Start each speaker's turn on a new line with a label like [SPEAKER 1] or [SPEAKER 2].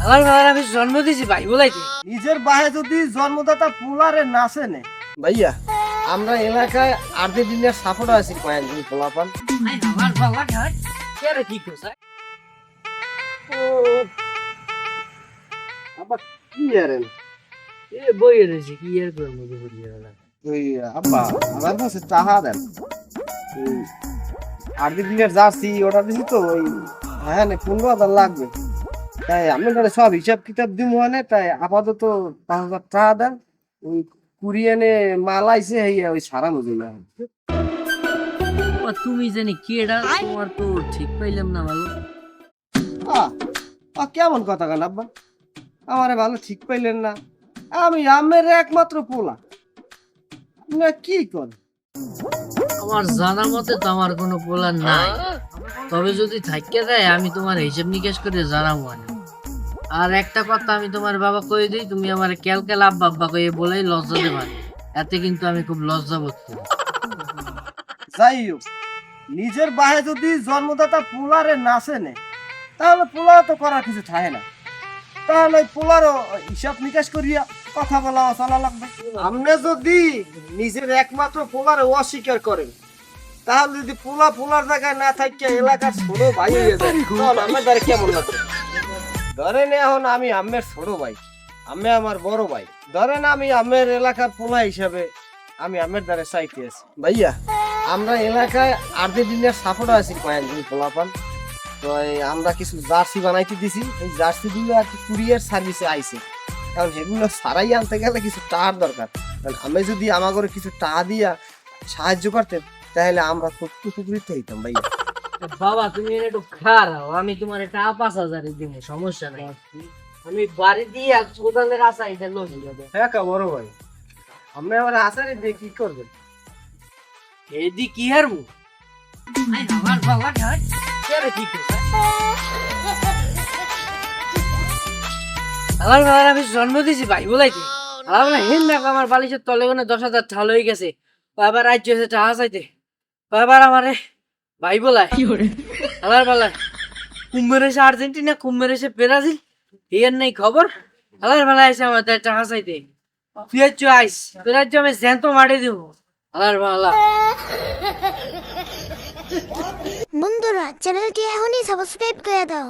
[SPEAKER 1] আমার বাবার আমি জন্ম দিয়েছি ভাই বলাইতে।
[SPEAKER 2] নিজের বাহে যদি জন্মদাতা পোলারে নাচে নে ভাইয়া, আমরা এলাকায় আর্জেন্টিনার সাপোর্ট আছি কয়েকদিন পোলাপান।
[SPEAKER 1] আমার বাবা ঢাক কে রে কি করছে?
[SPEAKER 2] আব্বা কি আরেন
[SPEAKER 1] এ বই রয়েছে কি এর করে মধ্যে পড়িয়ে গেল।
[SPEAKER 2] ওই আব্বা আমার কাছে টাকা দেন, আর্জেন্টিনার জার্সি অর্ডার দিছি তো ওই হ্যাঁ 15,000 লাগবে, তাই আমি সব হিসাব কিতাব দিব মানে তাই আপাতত 5,000 টাকা দেন। ওই কুরিয়ানে মাল আইছে ওই সারা মজুরি না।
[SPEAKER 1] তুমি জানি কি এটা তোমার তো ঠিক পাইলাম না ভালো।
[SPEAKER 2] কেমন কথা কেন আব্বা, আমারে ভালো ঠিক পাইলেন না? আমি আমের একমাত্র পোলা, না কি কর?
[SPEAKER 1] আমার জানা মতে তো আমার কোনো পোলা নাই, তবে যদি থাইকে দেয় আমি তোমার হিসাব নিকেশ করে জানাবো। আর একটা কথা আমি তোমার বাবা কয়ে দিই, তুমি আমার ক্যালকাল আব্বা আব্বা কয়ে বলেই লজ্জা দেবা, এতে কিন্তু আমি খুব লজ্জা বোধ করি।
[SPEAKER 2] যাই হোক, নিজের বাহে যদি জন্মদাতা পোলারে নাচে নে তাহলে পোলা তো করার কিছু থাকে না, তাহলে পোলারও হিসাব নিকাশ করিয়া কথা বলা চলা লাগবে। আপনি যদি নিজের একমাত্র পোলারে অস্বীকার করেন তাহলে যদি পোলার জায়গায় না থাকিয়া এলাকার ছোট ভাই হয়ে যায় তখন আমার দ্বারা কেমন লাগবে? ধরেন এখন আমি আমের ছোট ভাই, আমি আমার বড় ভাই, ধরেন আমি আমের এলাকার পোলা হিসাবে আমি আমের দ্বারা চাইতে আছি। ভাইয়া আমরা এলাকায় আর্জেন্টিনার সাপোর্ট আছি কয়েকদিন পোলাপান, তো আমরা কিছু জার্সি বানাইতে দিছি, এই জার্সি গুলো আর কি কুরিয়ার সার্ভিসে আইছে, কারণ এগুলো সারাই আনতে গেলে কিছু টাকার দরকার, কারণ আমি যদি আমাকে কিছু টাকা দিয়া সাহায্য করতেন তাহলে আমরা খুব উপকৃত হইতাম। ভাইয়া
[SPEAKER 1] বাবা তুমি একটু খারাপ, আমি তোমার একটা 5,000 দিব, সমস্যা নাই। আমি বাড়ি দিয়ে কোদালের আশা এটা লই যাবে।
[SPEAKER 2] হ্যাঁ কা বড় ভাই, আপনি আমার আসারে দিয়ে কি করবেন?
[SPEAKER 1] এদি কি হারবো? আমার বাবা ঢাক কে রে কি করছে? আমার বাবার আমি জন্ম দিয়েছি ভাই বলাইতে। আমার হিন্দা আমার বালিশের তলে কোনে 10,000 ঠাল হয়ে গেছে, আবার রাজ্য হয়েছে টাকা চাইতে, আবার আমারে ভাই বলায়। আমার বেলা কুম্ভের এসে আর্জেন্টিনা, কুম্ভের এসে ব্রাজিল, এর নেই খবর। আমার বেলা এসে আমার টাকা চাইতে ফিয়াচ্ছ আইস ফেরাচ্ছ আমি জ্যান্ত মারি দিব। আমার বেলা
[SPEAKER 3] বন্ধুরা চ্যানেলটি এখনই সাবস্ক্রাইব করে দাও।